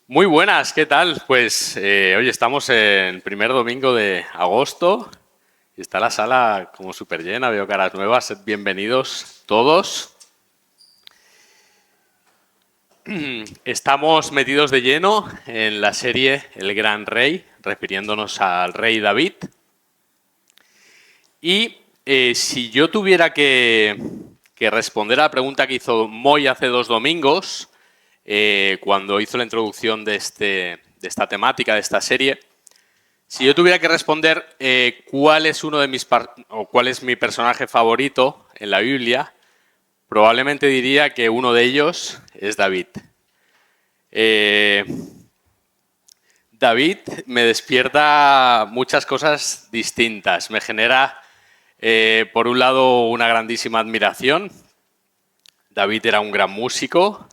Muy buenas, ¿qué tal? Pues hoy estamos en el primer domingo de agosto y está la sala como súper llena, veo caras nuevas, sed bienvenidos todos. Estamos metidos de lleno en la serie El Gran Rey, refiriéndonos al rey David. Y si yo tuviera que responder a la pregunta que hizo Moy hace 2 domingos, cuando hizo la introducción de esta temática, de esta serie, si yo tuviera que responder cuál es cuál es mi personaje favorito en la Biblia, probablemente diría que uno de ellos es David. Eh, David me despierta muchas cosas distintas. Me genera, por un lado, una grandísima admiración. David era un gran músico.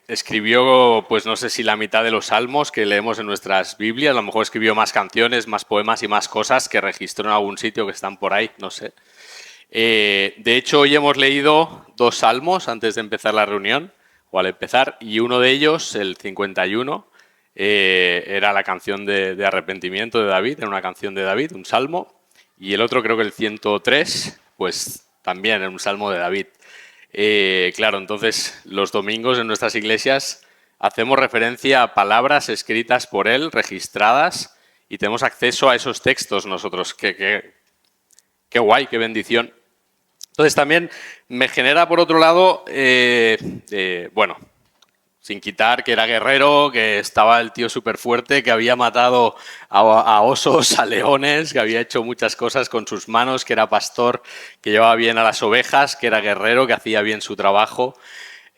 Escribió, pues no sé si la mitad de los salmos que leemos en nuestras Biblias. A lo mejor escribió más canciones, más poemas y más cosas que registró en algún sitio que están por ahí, no sé. De hecho, hoy hemos leído 2 salmos antes de empezar la reunión, o al empezar, y uno de ellos, el 51, era la canción de arrepentimiento de David, era una canción de David, un salmo, y el otro, creo que el 103, pues también era un salmo de David. Claro, entonces los domingos en nuestras iglesias hacemos referencia a palabras escritas por él, registradas, y tenemos acceso a esos textos nosotros. Qué guay, qué bendición. Entonces también me genera, por otro lado, bueno, sin quitar que era guerrero, que estaba el tío súper fuerte, que había matado a osos, a leones, que había hecho muchas cosas con sus manos, que era pastor, que llevaba bien a las ovejas, que era guerrero, que hacía bien su trabajo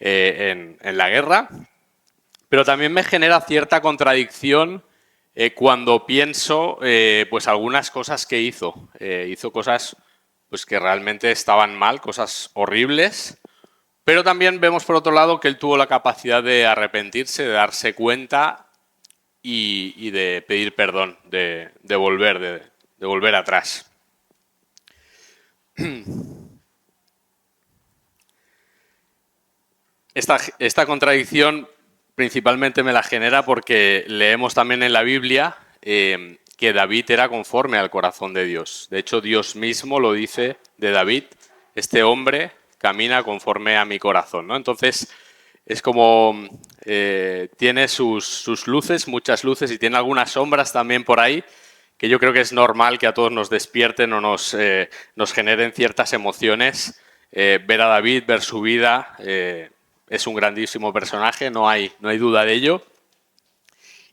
en la guerra. Pero también me genera cierta contradicción cuando pienso pues algunas cosas que hizo. Hizo cosas pues que realmente estaban mal, cosas horribles, pero también vemos por otro lado que él tuvo la capacidad de arrepentirse, de darse cuenta y de pedir perdón, de volver atrás. Esta contradicción principalmente me la genera porque leemos también en la Biblia que David era conforme al corazón de Dios. De hecho, Dios mismo lo dice de David: este hombre camina conforme a mi corazón, ¿no? Entonces, es como tiene sus luces, muchas luces, y tiene algunas sombras también por ahí, que yo creo que es normal que a todos nos despierten o nos generen ciertas emociones. Ver a David, ver su vida, es un grandísimo personaje, no hay duda de ello,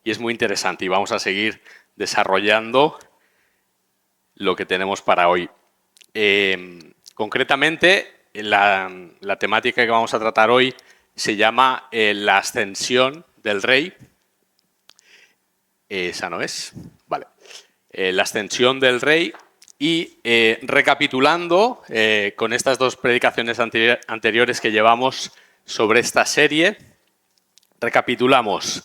y es muy interesante, y vamos a seguir desarrollando lo que tenemos para hoy. Concretamente, la temática que vamos a tratar hoy se llama la ascensión del rey. Esa no es. Vale. La ascensión del rey. Y recapitulando con estas 2 predicaciones anteriores que llevamos sobre esta serie, recapitulamos.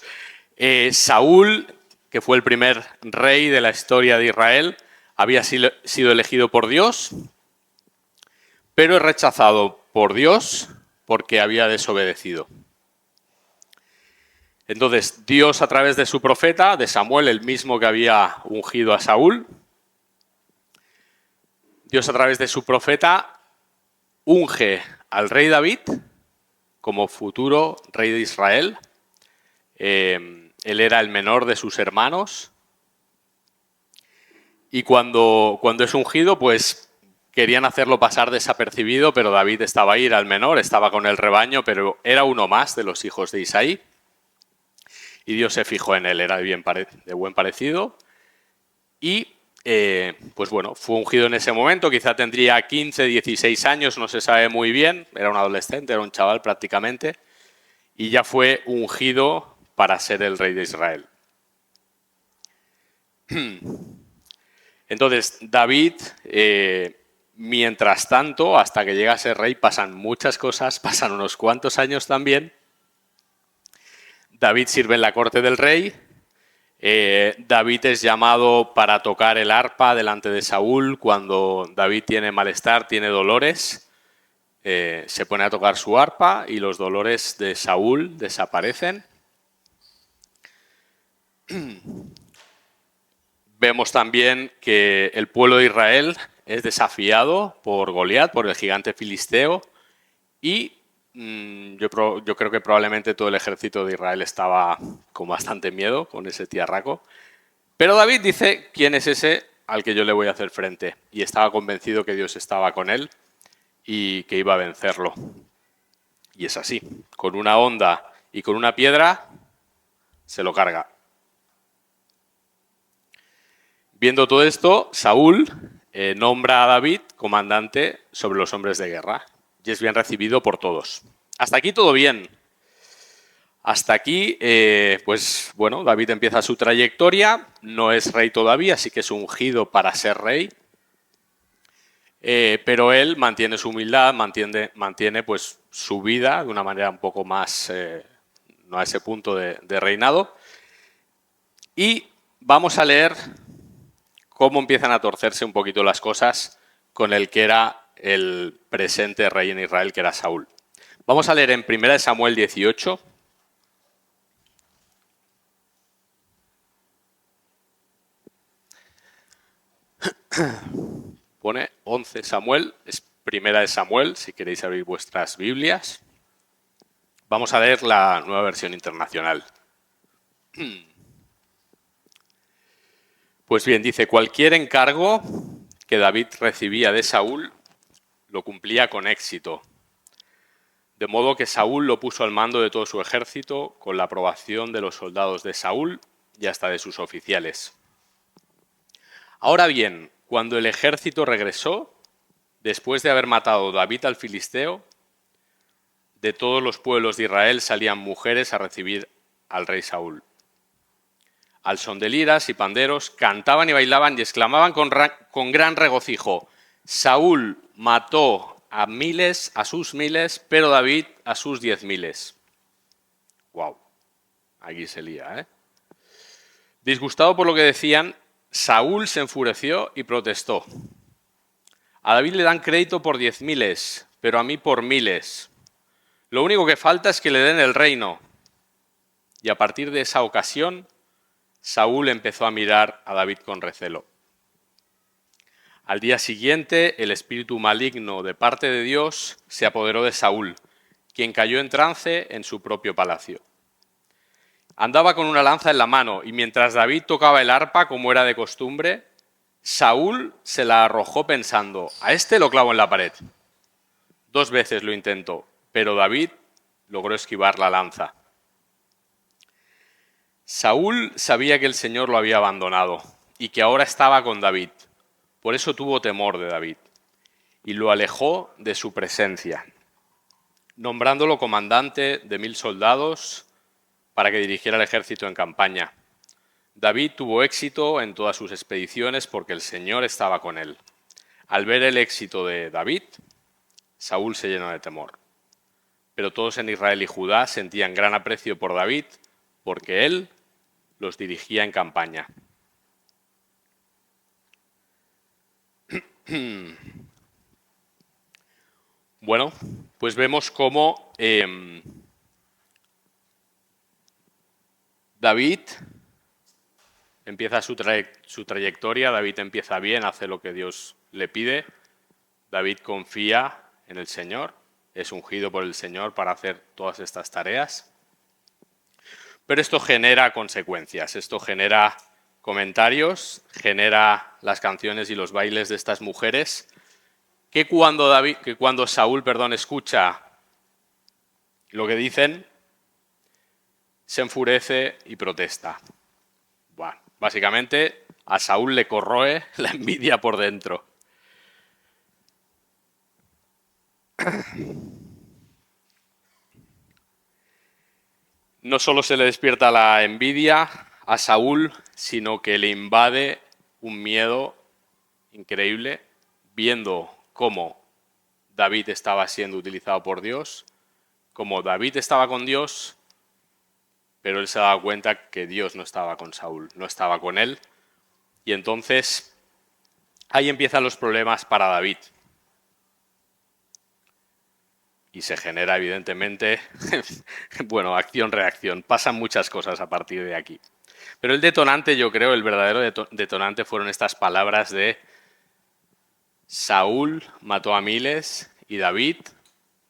Saúl, que fue el primer rey de la historia de Israel, había sido elegido por Dios, pero es rechazado por Dios porque había desobedecido. Entonces, Dios, a través de su profeta, de Samuel, el mismo que había ungido a Saúl, Dios, a través de su profeta, unge al rey David como futuro rey de Israel. Él era el menor de sus hermanos. Y cuando es ungido, pues querían hacerlo pasar desapercibido, pero David estaba ahí, era el menor, estaba con el rebaño, pero era uno más de los hijos de Isaí. Y Dios se fijó en él, era de buen parecido. Y, pues bueno, fue ungido en ese momento, quizá tendría 15, 16 años, no se sabe muy bien, era un adolescente, era un chaval prácticamente, y ya fue ungido para ser el rey de Israel. Entonces, David, mientras tanto, hasta que llega a ser rey, pasan muchas cosas, pasan unos cuantos años también. David sirve en la corte del rey. David es llamado para tocar el arpa delante de Saúl cuando David tiene malestar, tiene dolores. se pone a tocar su arpa y los dolores de Saúl desaparecen. Vemos también que el pueblo de Israel es desafiado por Goliat, por el gigante filisteo, y yo creo que probablemente todo el ejército de Israel estaba con bastante miedo con ese tiarraco. Pero David dice, ¿quién es ese al que yo le voy a hacer frente? Y estaba convencido que Dios estaba con él y que iba a vencerlo. Y es así, con una honda y con una piedra se lo carga. Viendo todo esto, Saúl nombra a David comandante sobre los hombres de guerra y es bien recibido por todos. Hasta aquí todo bien. Hasta aquí, pues bueno, David empieza su trayectoria, no es rey todavía, así que es ungido para ser rey, pero él mantiene su humildad, mantiene pues su vida de una manera un poco más, no a ese punto de reinado. Y vamos a leer cómo empiezan a torcerse un poquito las cosas con el que era el presente rey en Israel, que era Saúl. Vamos a leer en 1 Samuel 18. Pone 11 Samuel, es 1 Samuel, si queréis abrir vuestras Biblias. Vamos a leer la nueva versión internacional. Pues bien, dice, cualquier encargo que David recibía de Saúl lo cumplía con éxito. De modo que Saúl lo puso al mando de todo su ejército con la aprobación de los soldados de Saúl y hasta de sus oficiales. Ahora bien, cuando el ejército regresó, después de haber matado David al filisteo, de todos los pueblos de Israel salían mujeres a recibir al rey Saúl. Al son de liras y panderos, cantaban y bailaban y exclamaban con gran regocijo, Saúl mató a miles, a sus miles, pero David a sus 10.000. Wow, aquí se lía, ¿eh? Disgustado por lo que decían, Saúl se enfureció y protestó. A David le dan crédito por 10.000, pero a mí por miles. Lo único que falta es que le den el reino. Y a partir de esa ocasión, Saúl empezó a mirar a David con recelo. Al día siguiente, el espíritu maligno de parte de Dios se apoderó de Saúl, quien cayó en trance en su propio palacio. Andaba con una lanza en la mano y mientras David tocaba el arpa como era de costumbre, Saúl se la arrojó pensando, a este lo clavo en la pared. 2 veces lo intentó, pero David logró esquivar la lanza. Saúl sabía que el Señor lo había abandonado y que ahora estaba con David. Por eso tuvo temor de David y lo alejó de su presencia, nombrándolo comandante de 1.000 soldados para que dirigiera el ejército en campaña. David tuvo éxito en todas sus expediciones porque el Señor estaba con él. Al ver el éxito de David, Saúl se llenó de temor. Pero todos en Israel y Judá sentían gran aprecio por David porque él los dirigía en campaña. Bueno, pues vemos cómo David empieza su trayectoria, David empieza bien, hace lo que Dios le pide, David confía en el Señor, es ungido por el Señor para hacer todas estas tareas. Pero esto genera consecuencias, esto genera comentarios, genera las canciones y los bailes de estas mujeres, que cuando Saúl, escucha lo que dicen, se enfurece y protesta. Bueno, básicamente a Saúl le corroe la envidia por dentro. No solo se le despierta la envidia a Saúl, sino que le invade un miedo increíble, viendo cómo David estaba siendo utilizado por Dios, cómo David estaba con Dios, pero él se daba cuenta que Dios no estaba con Saúl, no estaba con él, y entonces ahí empiezan los problemas para David. y se genera evidentemente, bueno, acción-reacción. Pasan muchas cosas a partir de aquí. Pero el detonante, yo creo, el verdadero detonante fueron estas palabras de Saúl mató a miles y David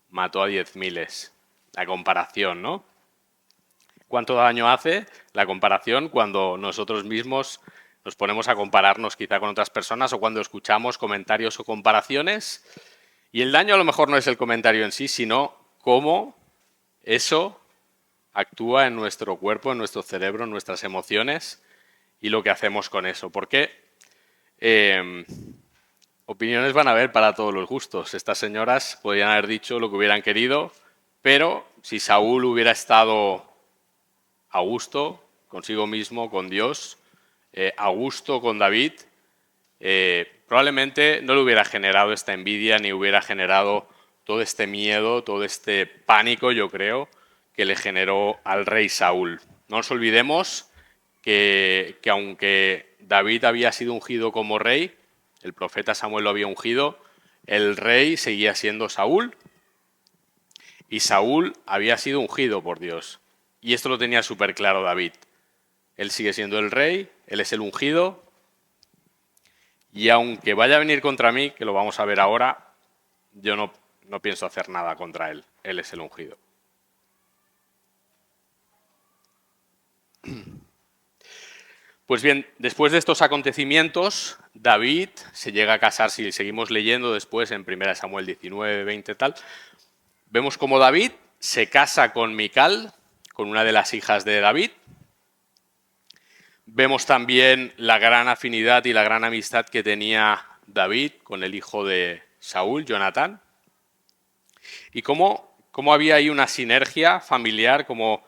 mató a 10.000. La comparación, ¿no? ¿Cuánto daño hace la comparación cuando nosotros mismos nos ponemos a compararnos quizá con otras personas o cuando escuchamos comentarios o comparaciones? Y el daño a lo mejor no es el comentario en sí, sino cómo eso actúa en nuestro cuerpo, en nuestro cerebro, en nuestras emociones y lo que hacemos con eso. Porque opiniones van a haber para todos los gustos. Estas señoras podrían haber dicho lo que hubieran querido, pero si Saúl hubiera estado a gusto consigo mismo, con Dios, a gusto con David, probablemente no le hubiera generado esta envidia ni hubiera generado todo este miedo, todo este pánico, yo creo, que le generó al rey Saúl. No nos olvidemos que aunque David había sido ungido como rey, el profeta Samuel lo había ungido, el rey seguía siendo Saúl y Saúl había sido ungido por Dios. Y esto lo tenía súper claro David. Él sigue siendo el rey, él es el ungido, y aunque vaya a venir contra mí, que lo vamos a ver ahora, yo no pienso hacer nada contra él. Él es el ungido. Pues bien, después de estos acontecimientos, David se llega a casar, si seguimos leyendo después en 1 Samuel 19, 20 tal, vemos como David se casa con Mical, con una de las hijas de David. Vemos también la gran afinidad y la gran amistad que tenía David con el hijo de Saúl, Jonatán. Y cómo había ahí una sinergia familiar, como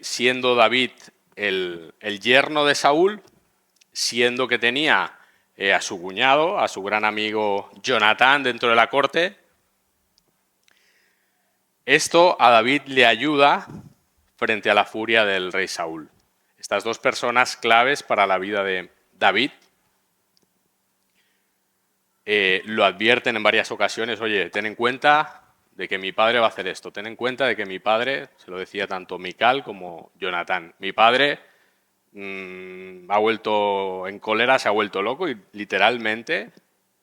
siendo David el yerno de Saúl, siendo que tenía a su cuñado, a su gran amigo Jonatán dentro de la corte. Esto a David le ayuda frente a la furia del rey Saúl. Estas dos personas claves para la vida de David lo advierten en varias ocasiones: oye, ten en cuenta de que mi padre va a hacer esto, ten en cuenta de que mi padre, se lo decía tanto Mical como Jonatán, mi padre ha vuelto en cólera, se ha vuelto loco y literalmente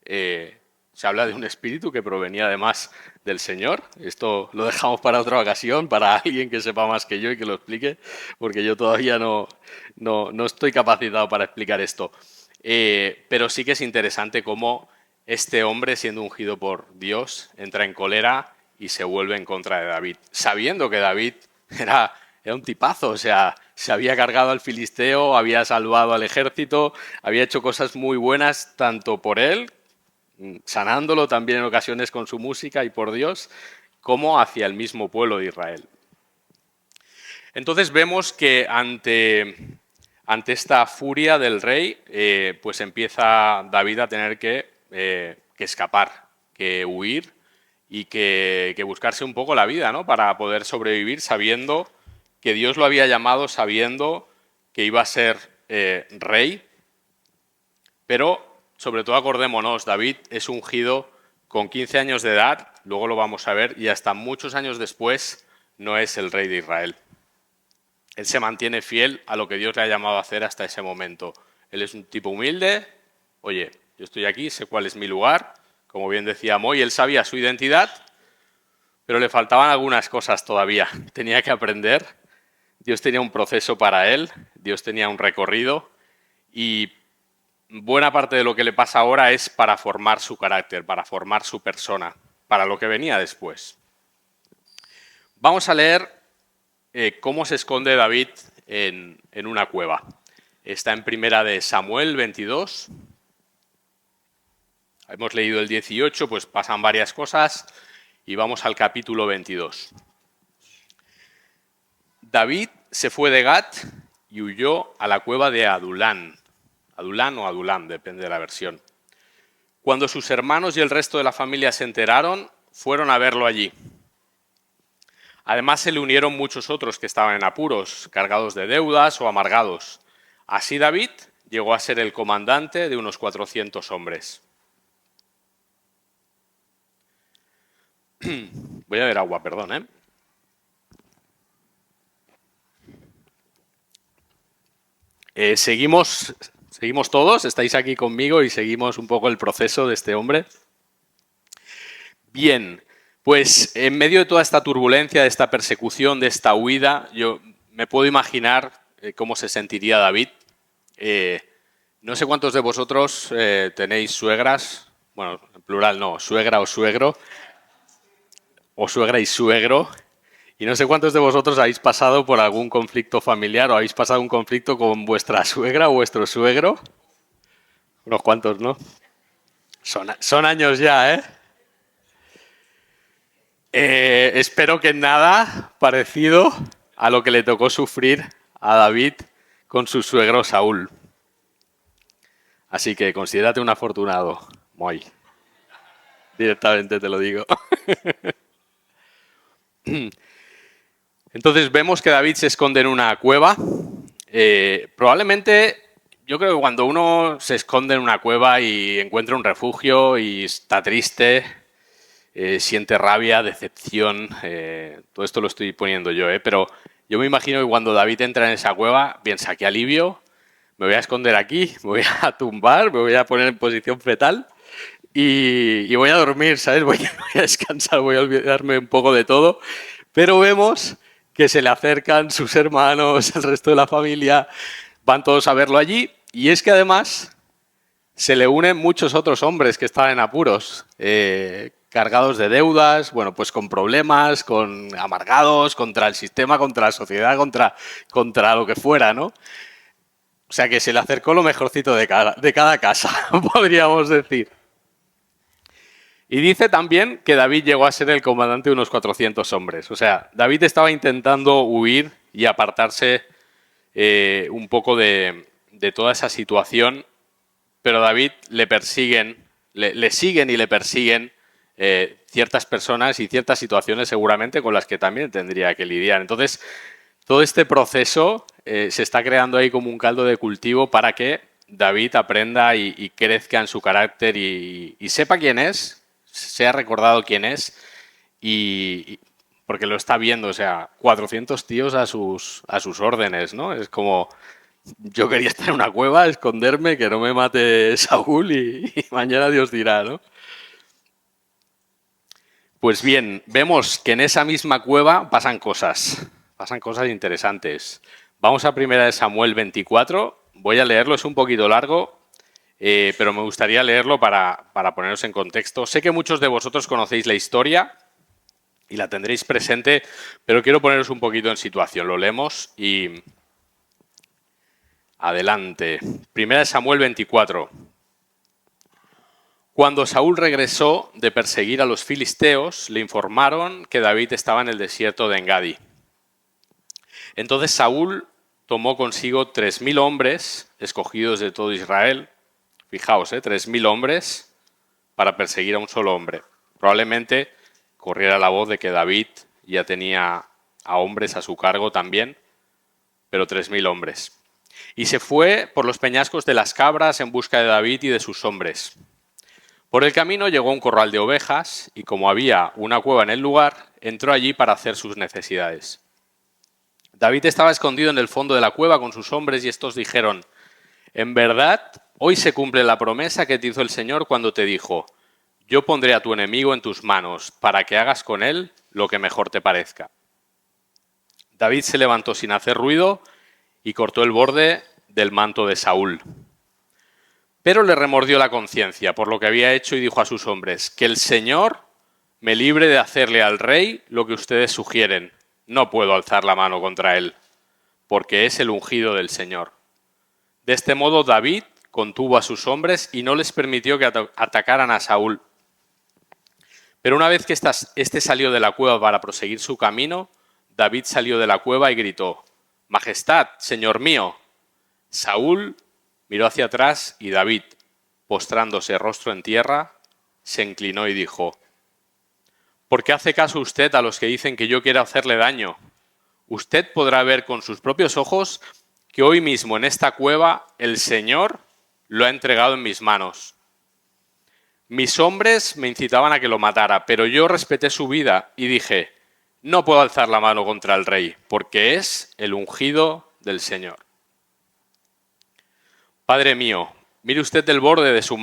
se habla de un espíritu que provenía además del Señor. Esto lo dejamos para otra ocasión, para alguien que sepa más que yo y que lo explique, porque yo todavía no estoy capacitado para explicar esto. Pero sí que es interesante cómo este hombre, siendo ungido por Dios, entra en cólera y se vuelve en contra de David, sabiendo que David era un tipazo, o sea, se había cargado al filisteo, había salvado al ejército, había hecho cosas muy buenas tanto por él, sanándolo también en ocasiones con su música y por Dios, como hacia el mismo pueblo de Israel. Entonces vemos que ante esta furia del rey, pues empieza David a tener que escapar, que huir y que buscarse un poco la vida, ¿no? Para poder sobrevivir sabiendo que Dios lo había llamado, sabiendo que iba a ser rey, pero sobre todo acordémonos, David es ungido con 15 años de edad, luego lo vamos a ver, y hasta muchos años después no es el rey de Israel. Él se mantiene fiel a lo que Dios le ha llamado a hacer hasta ese momento. Él es un tipo humilde, oye, yo estoy aquí, sé cuál es mi lugar, como bien decía Moy, él sabía su identidad, pero le faltaban algunas cosas todavía, tenía que aprender. Dios tenía un proceso para él, Dios tenía un recorrido y buena parte de lo que le pasa ahora es para formar su carácter, para formar su persona, para lo que venía después. Vamos a leer cómo se esconde David en una cueva. Está en 1 Samuel 22. Hemos leído el 18, pues pasan varias cosas y vamos al capítulo 22. David se fue de Gat y huyó a la cueva de Adulán. Adulán o Adulam, depende de la versión. Cuando sus hermanos y el resto de la familia se enteraron, fueron a verlo allí. Además se le unieron muchos otros que estaban en apuros, cargados de deudas o amargados. Así David llegó a ser el comandante de unos 400 hombres. Voy Voy a ver agua, perdón, ¿eh? Seguimos todos, estáis aquí conmigo y seguimos un poco el proceso de este hombre. Bien, pues en medio de toda esta turbulencia, de esta persecución, de esta huida, yo me puedo imaginar cómo se sentiría David. No sé cuántos de vosotros tenéis suegras, bueno, en plural no, suegra o suegro, o suegra y suegro, y no sé cuántos de vosotros habéis pasado por algún conflicto familiar o habéis pasado un conflicto con vuestra suegra o vuestro suegro. Unos cuantos, ¿no? Son años ya, ¿eh? Espero que nada parecido a lo que le tocó sufrir a David con su suegro Saúl. Así que considérate un afortunado, muy. Directamente te lo digo. Entonces vemos que David se esconde en una cueva. Probablemente, yo creo que cuando uno se esconde en una cueva y encuentra un refugio y está triste, siente rabia, decepción, todo esto lo estoy poniendo yo, pero yo me imagino que cuando David entra en esa cueva, piensa, qué alivio, me voy a esconder aquí, me voy a tumbar, me voy a poner en posición fetal y voy a dormir, ¿sabes? Voy a descansar, voy a olvidarme un poco de todo, pero vemos que se le acercan sus hermanos, el resto de la familia, van todos a verlo allí, y es que además se le unen muchos otros hombres que estaban en apuros, cargados de deudas, bueno, pues con problemas, con amargados, contra el sistema, contra la sociedad, contra lo que fuera, ¿no? O sea que se le acercó lo mejorcito de cada casa, podríamos decir. Y dice también que David llegó a ser el comandante de unos 400 hombres. O sea, David estaba intentando huir y apartarse un poco de toda esa situación, pero a David le persiguen, le siguen y le persiguen ciertas personas y ciertas situaciones seguramente con las que también tendría que lidiar. Entonces, todo este proceso se está creando ahí como un caldo de cultivo para que David aprenda y crezca en su carácter y sepa quién es, sea recordado quién es, porque lo está viendo, o sea, 400 tíos a sus órdenes, ¿no? Es como, yo quería estar en una cueva, esconderme, que no me mate Saúl y mañana Dios dirá, ¿no? Pues bien, vemos que en esa misma cueva pasan cosas interesantes. Vamos a 1 Samuel 24, voy a leerlo, es un poquito largo, pero me gustaría leerlo para poneros en contexto. Sé que muchos de vosotros conocéis la historia y la tendréis presente, pero quiero poneros un poquito en situación. Lo leemos y adelante. 1 Samuel 24. Cuando Saúl regresó de perseguir a los filisteos, le informaron que David estaba en el desierto de Engadi. Entonces Saúl tomó consigo 3.000 hombres escogidos de todo Israel. Fijaos, 3.000 hombres para perseguir a un solo hombre. Probablemente corriera la voz de que David ya tenía a hombres a su cargo también, pero 3.000 hombres. Y se fue por los peñascos de las cabras en busca de David y de sus hombres. Por el camino llegó a un corral de ovejas y como había una cueva en el lugar, entró allí para hacer sus necesidades. David estaba escondido en el fondo de la cueva con sus hombres y estos dijeron, en verdad, hoy se cumple la promesa que te hizo el Señor cuando te dijo, yo pondré a tu enemigo en tus manos para que hagas con él lo que mejor te parezca. David se levantó sin hacer ruido y cortó el borde del manto de Saúl. Pero le remordió la conciencia por lo que había hecho y dijo a sus hombres, que el Señor me libre de hacerle al rey lo que ustedes sugieren. No puedo alzar la mano contra él, porque es el ungido del Señor. De este modo David contuvo a sus hombres y no les permitió que atacaran a Saúl. Pero una vez que éste salió de la cueva para proseguir su camino, David salió de la cueva y gritó, Majestad, Señor mío. Saúl miró hacia atrás y David, postrándose rostro en tierra, se inclinó y dijo, ¿por qué hace caso usted a los que dicen que yo quiero hacerle daño? Usted podrá ver con sus propios ojos que hoy mismo en esta cueva el Señor lo ha entregado en mis manos. Mis hombres me incitaban a que lo matara, pero yo respeté su vida y dije, no puedo alzar la mano contra el rey, porque es el ungido del Señor. Padre mío, mire usted el borde de su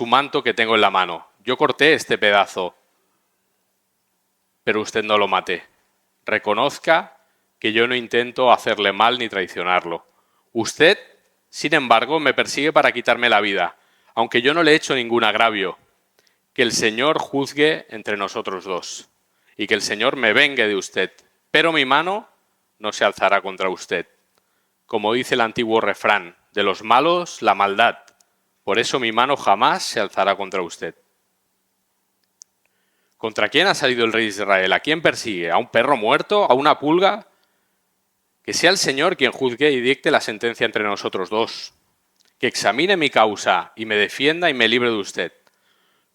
manto que tengo en la mano. Yo corté este pedazo, pero usted no lo maté. Reconozca que yo no intento hacerle mal ni traicionarlo. Usted, sin embargo, me persigue para quitarme la vida, aunque yo no le he hecho ningún agravio. Que el Señor juzgue entre nosotros dos, y que el Señor me vengue de usted, pero mi mano no se alzará contra usted. Como dice el antiguo refrán, de los malos la maldad, por eso mi mano jamás se alzará contra usted. ¿Contra quién ha salido el rey de Israel? ¿A quién persigue? ¿A un perro muerto? ¿A una pulga? Que sea el Señor quien juzgue y dicte la sentencia entre nosotros dos. Que examine mi causa y me defienda y me libre de usted.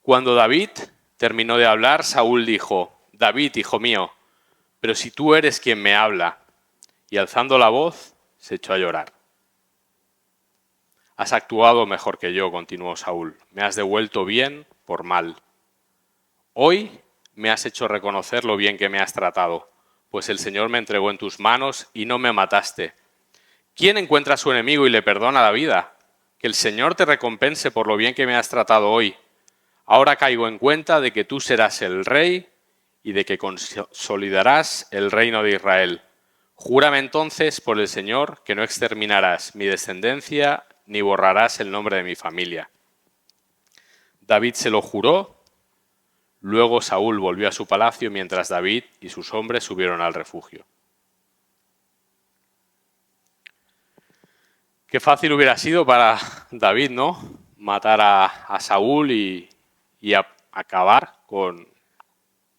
Cuando David terminó de hablar, Saúl dijo, David, hijo mío, pero si tú eres quien me habla. Y alzando la voz, se echó a llorar. Has actuado mejor que yo, continuó Saúl. Me has devuelto bien por mal. Hoy me has hecho reconocer lo bien que me has tratado, pues el Señor me entregó en tus manos y no me mataste. ¿Quién encuentra a su enemigo y le perdona la vida? Que el Señor te recompense por lo bien que me has tratado hoy. Ahora caigo en cuenta de que tú serás el rey y de que consolidarás el reino de Israel. Júrame entonces por el Señor que no exterminarás mi descendencia ni borrarás el nombre de mi familia. David se lo juró. Luego Saúl volvió a su palacio mientras David y sus hombres subieron al refugio. Qué fácil hubiera sido para David, ¿no? Matar a Saúl y acabar con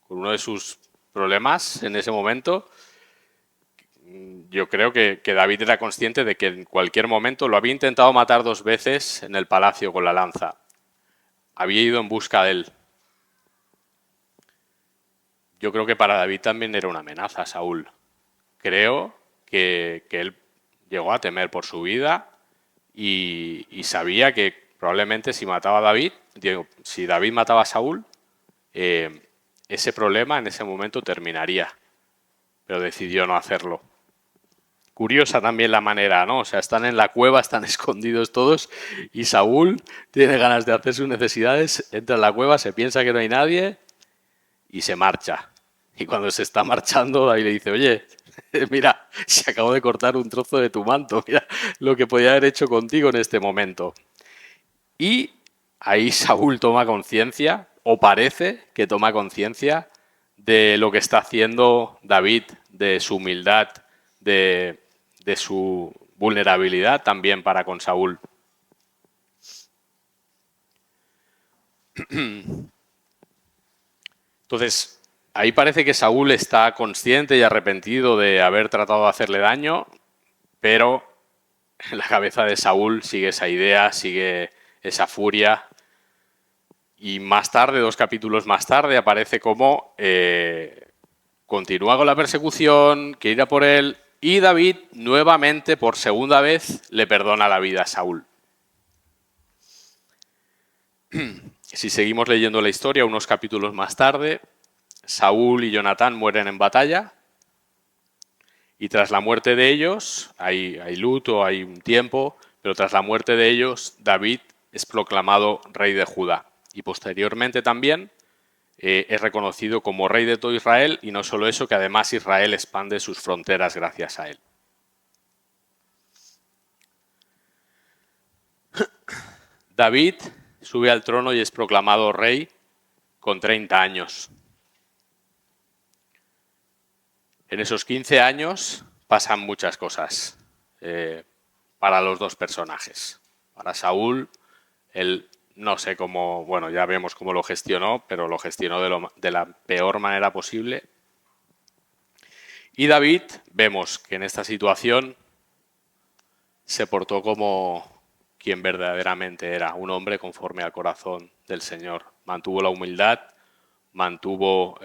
uno de sus problemas en ese momento. Yo creo que David era consciente de que en cualquier momento lo había intentado matar 2 veces en el palacio con la lanza. Había ido en busca de él. Yo creo que para David también era una amenaza, Saúl. Creo que él llegó a temer por su vida y sabía que probablemente si mataba a David, si David mataba a Saúl, ese problema en ese momento terminaría. Pero decidió no hacerlo. Curiosa también la manera, ¿no? O sea, están en la cueva, están escondidos todos y Saúl tiene ganas de hacer sus necesidades, entra en la cueva, se piensa que no hay nadie y se marcha. Y cuando se está marchando, David le dice, oye, mira, se acabó de cortar un trozo de tu manto, mira lo que podía haber hecho contigo en este momento. Y ahí Saúl toma conciencia, o parece que toma conciencia, de lo que está haciendo David, de su humildad, de su vulnerabilidad también para con Saúl. Entonces, ahí parece que Saúl está consciente y arrepentido de haber tratado de hacerle daño, pero en la cabeza de Saúl sigue esa idea, sigue esa furia. Y más tarde, 2 capítulos más tarde, aparece como continúa con la persecución, que irá por él, y David nuevamente, por segunda vez, le perdona la vida a Saúl. Si seguimos leyendo la historia, unos capítulos más tarde, Saúl y Jonatán mueren en batalla y tras la muerte de ellos, hay luto, hay un tiempo, pero tras la muerte de ellos, David es proclamado rey de Judá y posteriormente también es reconocido como rey de todo Israel y no solo eso, que además Israel expande sus fronteras gracias a él. David sube al trono y es proclamado rey con 30 años. En esos 15 años pasan muchas cosas para los 2 personajes. Para Saúl, él no sé cómo, bueno, ya vemos cómo lo gestionó, pero lo gestionó de la peor manera posible. Y David, vemos que en esta situación se portó como quien verdaderamente era, un hombre conforme al corazón del Señor. Mantuvo la humildad, mantuvo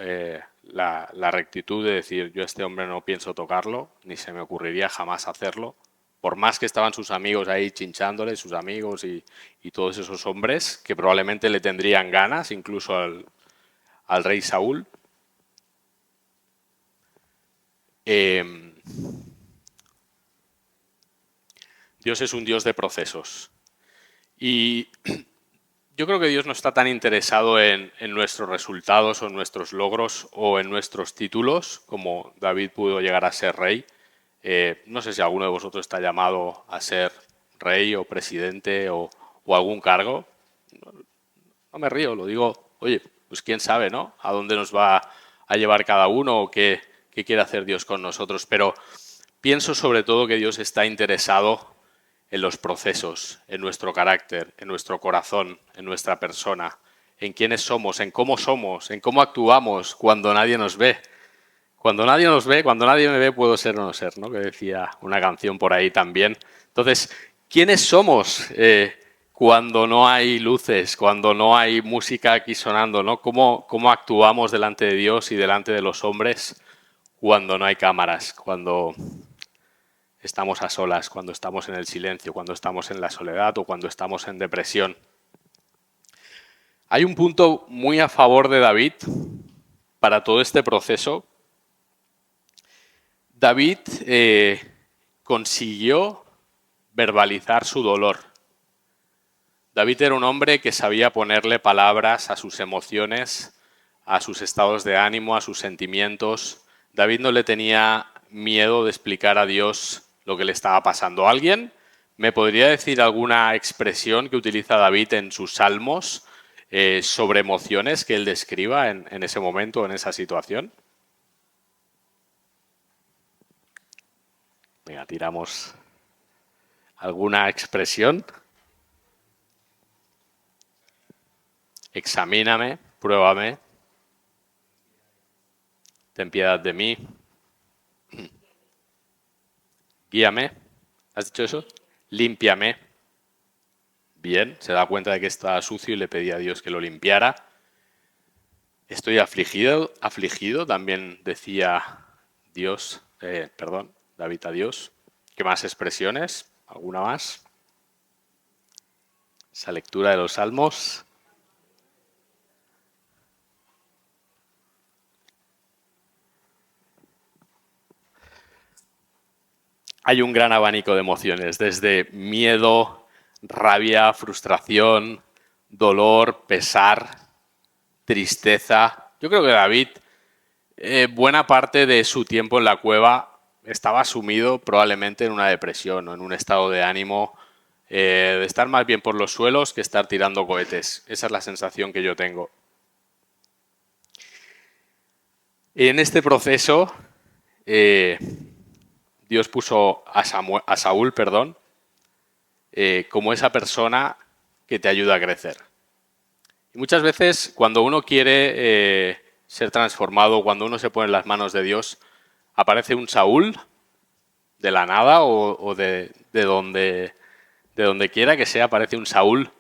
la rectitud de decir, yo a este hombre no pienso tocarlo, ni se me ocurriría jamás hacerlo, Por más que estaban sus amigos ahí chinchándole, sus amigos y todos esos hombres que probablemente le tendrían ganas, incluso al rey Saúl. Dios es un Dios de procesos. Y yo creo que Dios no está tan interesado en nuestros resultados o en nuestros logros o en nuestros títulos, como David pudo llegar a ser rey. No sé si alguno de vosotros está llamado a ser rey o presidente o algún cargo. No me río, lo digo, oye, pues quién sabe, ¿no? A dónde nos va a llevar cada uno o qué quiere hacer Dios con nosotros. Pero pienso sobre todo que Dios está interesado en los procesos, en nuestro carácter, en nuestro corazón, en nuestra persona, en quiénes somos, en cómo actuamos cuando nadie nos ve. Cuando nadie nos ve, cuando nadie me ve, puedo ser o no ser, ¿no? Que decía una canción por ahí también. Entonces, ¿quiénes somos cuando no hay luces, cuando no hay música aquí sonando, ¿no? ¿Cómo actuamos delante de Dios y delante de los hombres cuando no hay cámaras, cuando estamos a solas, cuando estamos en el silencio, cuando estamos en la soledad o cuando estamos en depresión? Hay un punto muy a favor de David para todo este proceso. David consiguió verbalizar su dolor. David era un hombre que sabía ponerle palabras a sus emociones, a sus estados de ánimo, a sus sentimientos. David no le tenía miedo de explicar a Dios lo que le estaba pasando. ¿Alguien me podría decir alguna expresión que utiliza David en sus salmos sobre emociones que él describa en ese momento, en esa situación? Venga, tiramos alguna expresión. Examíname, pruébame, ten piedad de mí, guíame. ¿Has dicho eso? Límpiame. Bien, se da cuenta de que está sucio y le pedía a Dios que lo limpiara. Estoy afligido, también decía David a Dios. ¿Qué más expresiones? ¿Alguna más? Esa lectura de los salmos. Hay un gran abanico de emociones, desde miedo, rabia, frustración, dolor, pesar, tristeza. Yo creo que David, buena parte de su tiempo en la cueva, estaba sumido probablemente en una depresión o en un estado de ánimo de estar más bien por los suelos que estar tirando cohetes. Esa es la sensación que yo tengo. En este proceso, Dios puso a Saúl, como esa persona que te ayuda a crecer. Y muchas veces cuando uno quiere ser transformado, cuando uno se pone en las manos de Dios, aparece un Saúl de la nada o de donde quiera que sea, aparece un Saúl,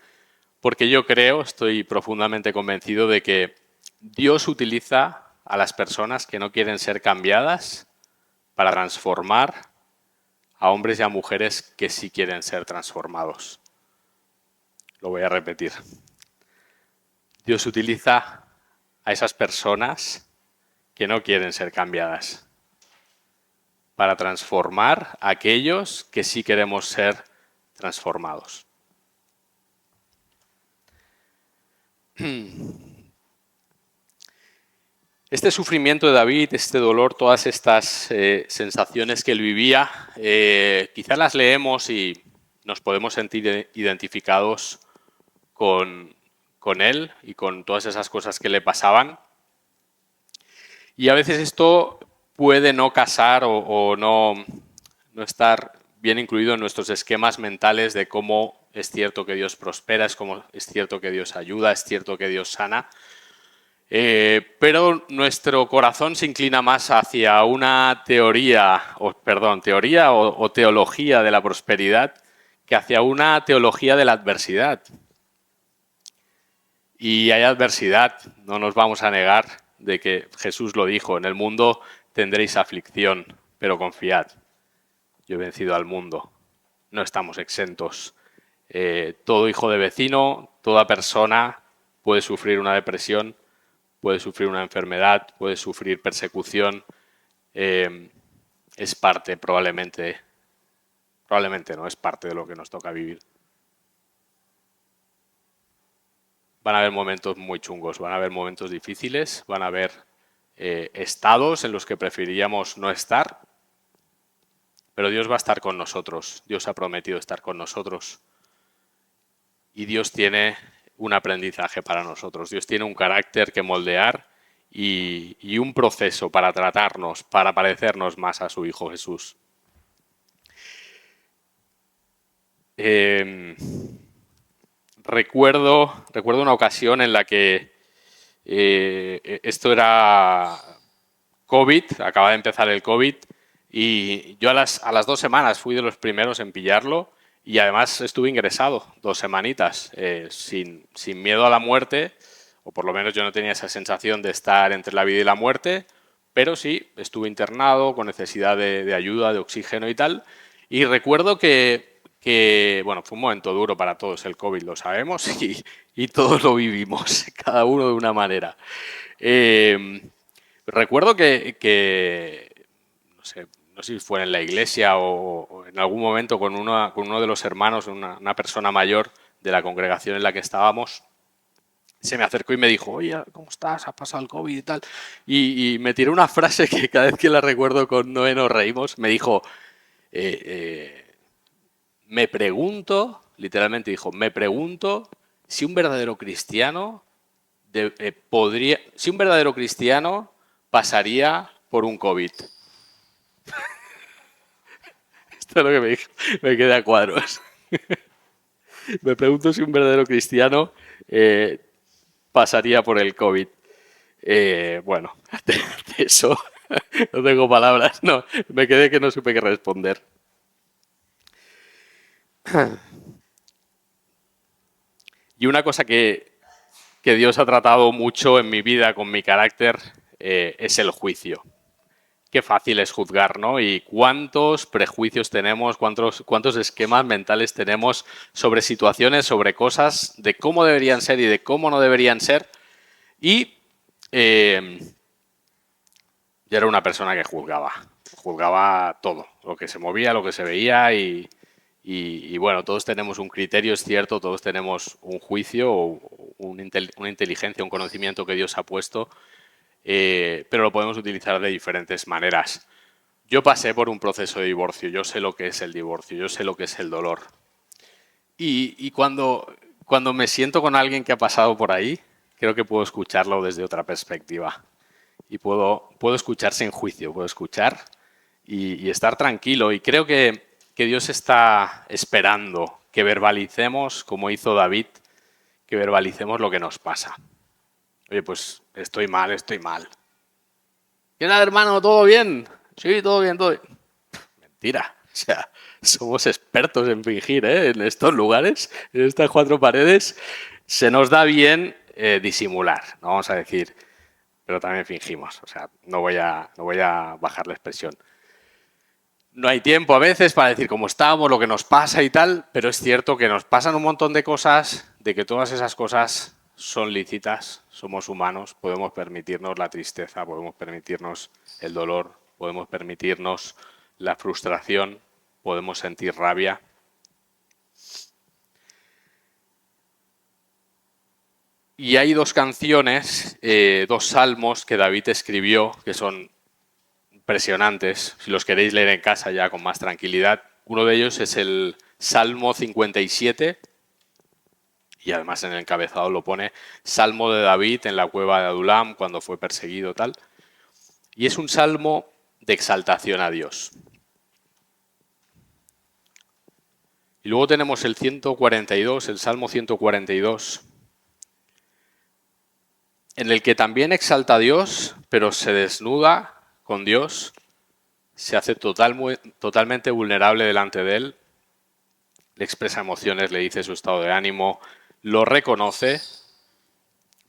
porque yo creo, estoy profundamente convencido de que Dios utiliza a las personas que no quieren ser cambiadas para transformar a hombres y a mujeres que sí quieren ser transformados. Lo voy a repetir. Dios utiliza a esas personas que no quieren ser cambiadas para transformar a aquellos que sí queremos ser transformados. Este sufrimiento de David, este dolor, todas estas sensaciones que él vivía, quizás las leemos y nos podemos sentir identificados con él y con todas esas cosas que le pasaban. Y a veces esto puede no casar o no estar bien incluido en nuestros esquemas mentales de cómo es cierto que Dios prospera, es cierto que Dios ayuda, es cierto que Dios sana. Pero nuestro corazón se inclina más hacia una teoría o teología de la prosperidad que hacia una teología de la adversidad. Y hay adversidad, no nos vamos a negar de que Jesús lo dijo, en el mundo tendréis aflicción, pero confiad, yo he vencido al mundo. no estamos exentos. Todo hijo de vecino, toda persona puede sufrir una depresión, puede sufrir una enfermedad, puede sufrir persecución. Es parte, probablemente no, es parte de lo que nos toca vivir. Van a haber momentos muy chungos, van a haber momentos difíciles, van a haber estados en los que preferiríamos no estar, pero Dios va a estar con nosotros, Dios ha prometido estar con nosotros y Dios tiene un aprendizaje para nosotros, Dios tiene un carácter que moldear y un proceso para tratarnos, para parecernos más a su Hijo Jesús. Recuerdo una ocasión en la que esto era COVID, acaba de empezar el COVID, y yo a las 2 semanas fui de los primeros en pillarlo y además estuve ingresado 2 semanitas sin miedo a la muerte, o por lo menos yo no tenía esa sensación de estar entre la vida y la muerte, pero sí estuve internado con necesidad de ayuda, de oxígeno y tal, y recuerdo que, bueno, fue un momento duro para todos el COVID, lo sabemos, y todos lo vivimos, cada uno de una manera. Recuerdo que no sé si fue en la iglesia o en algún momento con uno de los hermanos, una persona mayor de la congregación en la que estábamos, se me acercó y me dijo, oye, ¿cómo estás? ¿Has pasado el COVID y tal? Y me tiró una frase que cada vez que la recuerdo con Noé nos reímos. Me dijo, me pregunto, literalmente dijo, me pregunto si un verdadero cristiano si un verdadero cristiano pasaría por un COVID. Esto es lo que me dijo, me quedé a cuadros. Me pregunto si un verdadero cristiano pasaría por el COVID. Bueno, ante eso no tengo palabras, no, me quedé que no supe qué responder. Y una cosa que Dios ha tratado mucho en mi vida con mi carácter es el juicio. Qué fácil es juzgar, ¿no? Y cuántos prejuicios tenemos, cuántos esquemas mentales tenemos sobre situaciones, sobre cosas, de cómo deberían ser y de cómo no deberían ser. Y yo era una persona que juzgaba todo, lo que se movía, lo que se veía y bueno, todos tenemos un criterio, es cierto, todos tenemos un juicio o una inteligencia, un conocimiento que Dios ha puesto, pero lo podemos utilizar de diferentes maneras. Yo pasé por un proceso de divorcio, yo sé lo que es el divorcio, yo sé lo que es el dolor. Y cuando me siento con alguien que ha pasado por ahí, creo que puedo escucharlo desde otra perspectiva. Y puedo escuchar sin juicio, puedo escuchar y estar tranquilo. Y creo que Dios está esperando que verbalicemos, como hizo David, que verbalicemos lo que nos pasa. Oye, pues estoy mal, estoy mal. ¿Qué tal, hermano? ¿Todo bien? Sí, todo bien, todo bien. Mentira. O sea, somos expertos en fingir, ¿eh? En estos lugares, en estas 4 paredes, se nos da bien disimular, no vamos a decir, pero también fingimos. O sea, no voy a bajar la expresión. No hay tiempo a veces para decir cómo estamos, lo que nos pasa y tal, pero es cierto que nos pasan un montón de cosas, de que todas esas cosas son lícitas, somos humanos, podemos permitirnos la tristeza, podemos permitirnos el dolor, podemos permitirnos la frustración, podemos sentir rabia. Y hay 2 canciones, 2 salmos que David escribió que son impresionantes, si los queréis leer en casa ya con más tranquilidad. Uno de ellos es el Salmo 57, y además en el encabezado lo pone Salmo de David en la cueva de Adulam cuando fue perseguido tal. Y es un salmo de exaltación a Dios. Y luego tenemos el 142, el Salmo 142, en el que también exalta a Dios, pero se desnuda con Dios, se hace totalmente vulnerable delante de Él, le expresa emociones, le dice su estado de ánimo, lo reconoce,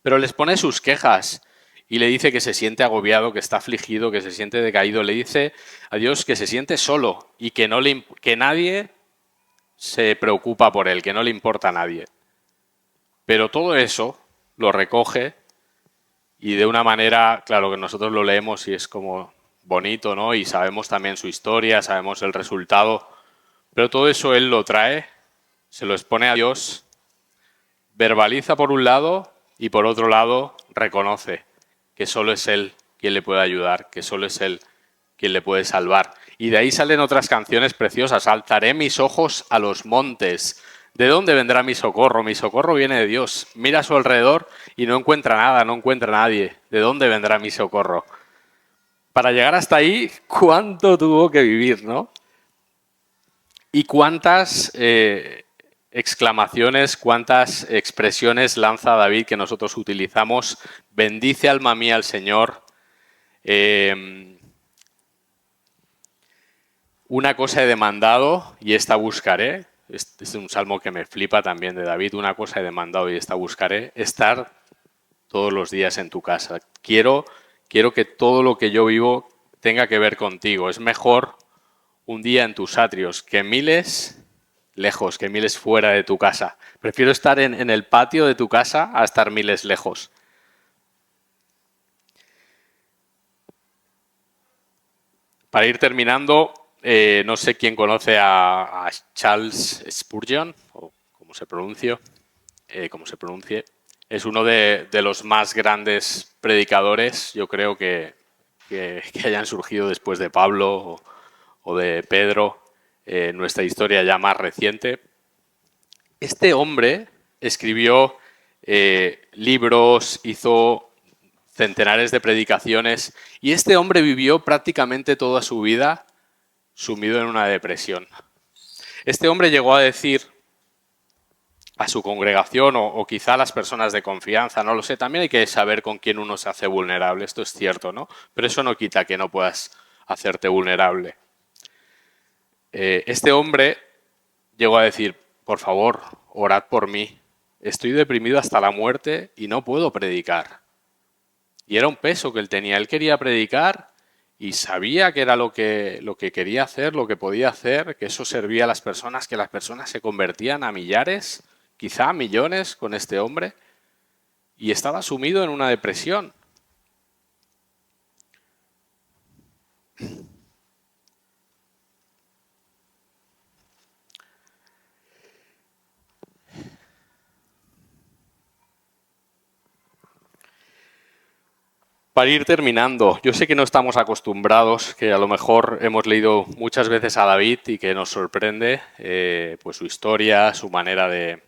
pero les pone sus quejas y le dice que se siente agobiado, que está afligido, que se siente decaído, le dice a Dios que se siente solo y que nadie se preocupa por él, que no le importa a nadie. Pero todo eso lo recoge y de una manera, claro que nosotros lo leemos y es como bonito, ¿no? Y sabemos también su historia, sabemos el resultado, pero todo eso él lo trae, se lo expone a Dios, verbaliza por un lado y por otro lado reconoce que solo es Él quien le puede ayudar, que solo es Él quien le puede salvar. Y de ahí salen otras canciones preciosas. Alzaré mis ojos a los montes. ¿De dónde vendrá mi socorro? Mi socorro viene de Dios. Mira a su alrededor y no encuentra nada, no encuentra a nadie. ¿De dónde vendrá mi socorro? Para llegar hasta ahí, ¿cuánto tuvo que vivir, no? Y cuántas exclamaciones, cuántas expresiones lanza David que nosotros utilizamos. Bendice alma mía al Señor. Una cosa he demandado y esta buscaré. Este es un salmo que me flipa también de David. Una cosa he demandado y esta buscaré. Estar todos los días en tu casa. Quiero que todo lo que yo vivo tenga que ver contigo. Es mejor un día en tus atrios que miles lejos, que miles fuera de tu casa. Prefiero estar en el patio de tu casa a estar miles lejos. Para ir terminando, no sé quién conoce a Charles Spurgeon, o como se pronuncie. Es uno de los más grandes predicadores, yo creo que hayan surgido después de Pablo o de Pedro, nuestra historia ya más reciente. Este hombre escribió libros, hizo centenares de predicaciones y este hombre vivió prácticamente toda su vida sumido en una depresión. Este hombre llegó a decir a su congregación o quizá a las personas de confianza, no lo sé, también hay que saber con quién uno se hace vulnerable, esto es cierto, ¿no? Pero eso no quita que no puedas hacerte vulnerable. Este hombre llegó a decir, por favor, orad por mí, estoy deprimido hasta la muerte y no puedo predicar. Y era un peso que él tenía, él quería predicar y sabía que era lo que quería hacer, lo que podía hacer, que eso servía a las personas, que las personas se convertían a millares, quizá a millones con este hombre, y estaba sumido en una depresión. Para ir terminando, yo sé que no estamos acostumbrados, que a lo mejor hemos leído muchas veces a David y que nos sorprende pues su historia, su manera de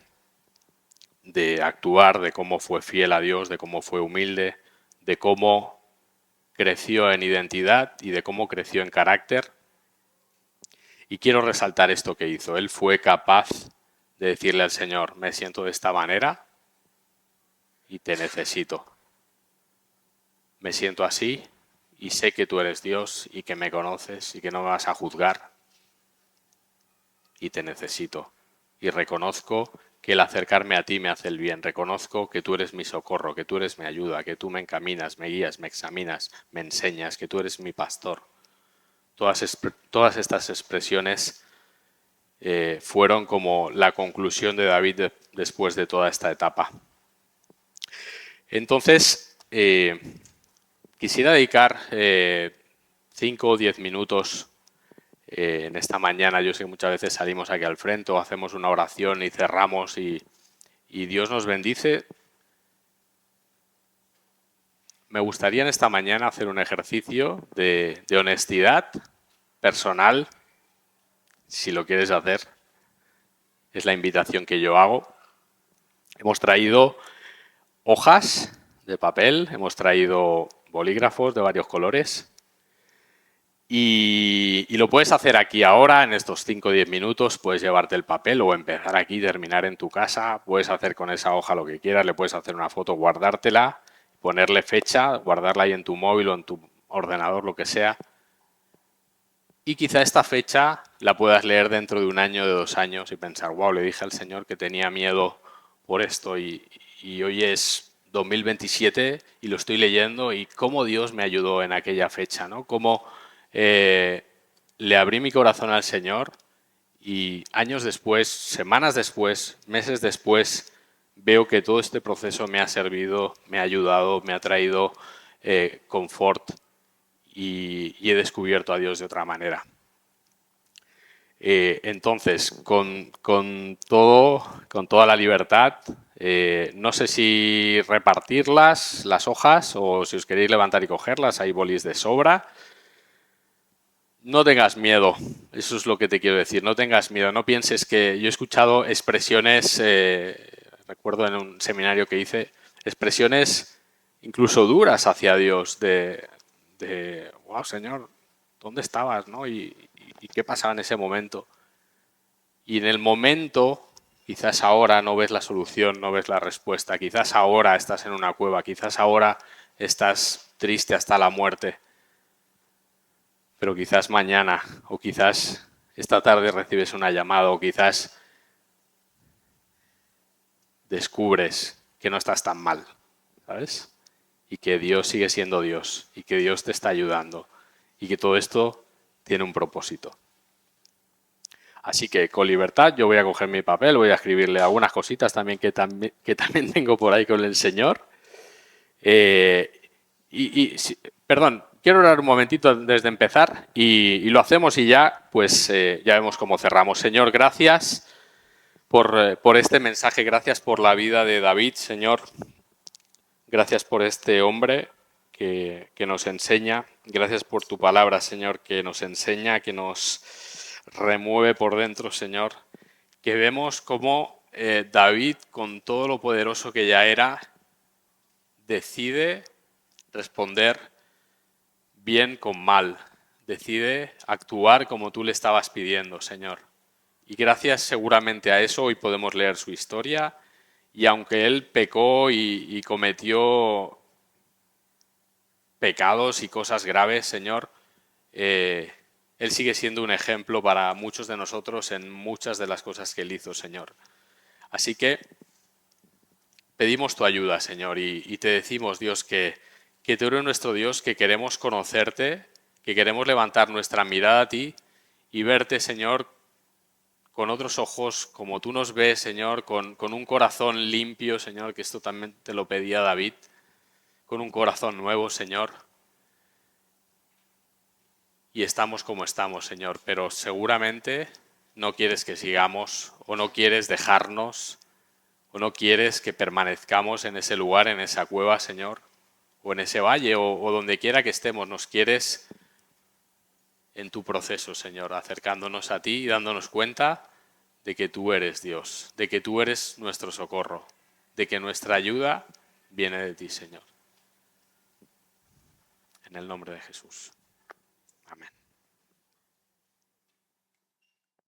actuar, de cómo fue fiel a Dios, de cómo fue humilde, de cómo creció en identidad y de cómo creció en carácter. Y quiero resaltar esto que hizo. Él fue capaz de decirle al Señor, me siento de esta manera y te necesito. Me siento así y sé que tú eres Dios y que me conoces y que no me vas a juzgar y te necesito. Y reconozco que el acercarme a ti me hace el bien. Reconozco que tú eres mi socorro, que tú eres mi ayuda, que tú me encaminas, me guías, me examinas, me enseñas, que tú eres mi pastor. Todas estas expresiones fueron como la conclusión de David después de toda esta etapa. Entonces, quisiera dedicar 5 o 10 minutos en esta mañana. Yo sé que muchas veces salimos aquí al frente o hacemos una oración y cerramos y Dios nos bendice. Me gustaría en esta mañana hacer un ejercicio de honestidad personal, si lo quieres hacer. Es la invitación que yo hago. Hemos traído hojas de papel, hemos traído bolígrafos de varios colores y lo puedes hacer aquí ahora, en estos 5 o 10 minutos, puedes llevarte el papel o empezar aquí y terminar en tu casa, puedes hacer con esa hoja lo que quieras, le puedes hacer una foto, guardártela, ponerle fecha, guardarla ahí en tu móvil o en tu ordenador, lo que sea. Y quizá esta fecha la puedas leer dentro de 1 año, de 2 años y pensar, wow, le dije al Señor que tenía miedo por esto y hoy es 2027 y lo estoy leyendo y cómo Dios me ayudó en aquella fecha, ¿no? Cómo le abrí mi corazón al Señor Y años después, semanas después, meses después, veo que todo este proceso me ha servido, me ha ayudado, me ha traído confort y he descubierto a Dios de otra manera. Entonces, con toda la libertad, no sé si repartirlas, las hojas, o si os queréis levantar y cogerlas, hay bolis de sobra. No tengas miedo, eso es lo que te quiero decir, no tengas miedo, no pienses que... Yo he escuchado expresiones, recuerdo en un seminario que hice, expresiones incluso duras hacia Dios, wow, Señor, ¿dónde estabas? ¿No? ¿Y qué pasaba en ese momento? Y en el momento, quizás ahora no ves la solución, no ves la respuesta, quizás ahora estás en una cueva, quizás ahora estás triste hasta la muerte, pero quizás mañana o quizás esta tarde recibes una llamada o quizás descubres que no estás tan mal, ¿sabes? Y que Dios sigue siendo Dios y que Dios te está ayudando y que todo esto tiene un propósito. Así que con libertad yo voy a coger mi papel, voy a escribirle algunas cositas también que también tengo por ahí con el Señor. Perdón, quiero orar un momentito antes de empezar y lo hacemos y ya, pues ya vemos cómo cerramos. Señor, gracias por este mensaje, gracias por la vida de David, Señor. Gracias por este hombre que nos enseña. Gracias por tu palabra, Señor, que nos enseña, que nos remueve por dentro, Señor. Que vemos cómo David, con todo lo poderoso que ya era, decide responder bien con mal. Decide actuar como tú le estabas pidiendo, Señor. Y gracias seguramente a eso hoy podemos leer su historia. Y aunque él pecó y cometió pecados y cosas graves, Señor, él sigue siendo un ejemplo para muchos de nosotros en muchas de las cosas que él hizo, Señor. Así que pedimos tu ayuda, Señor, y te decimos, Dios, que tú eres nuestro Dios, que queremos conocerte, que queremos levantar nuestra mirada a ti y verte, Señor, con otros ojos, como tú nos ves, Señor, con un corazón limpio, Señor, que esto también te lo pedía David, con un corazón nuevo, Señor. Y estamos como estamos, Señor, pero seguramente no quieres que sigamos o no quieres dejarnos o no quieres que permanezcamos en ese lugar, en esa cueva, Señor, o en ese valle o donde quiera que estemos. Nos quieres en tu proceso, Señor, acercándonos a ti y dándonos cuenta de que tú eres Dios, de que tú eres nuestro socorro, de que nuestra ayuda viene de ti, Señor. En el nombre de Jesús.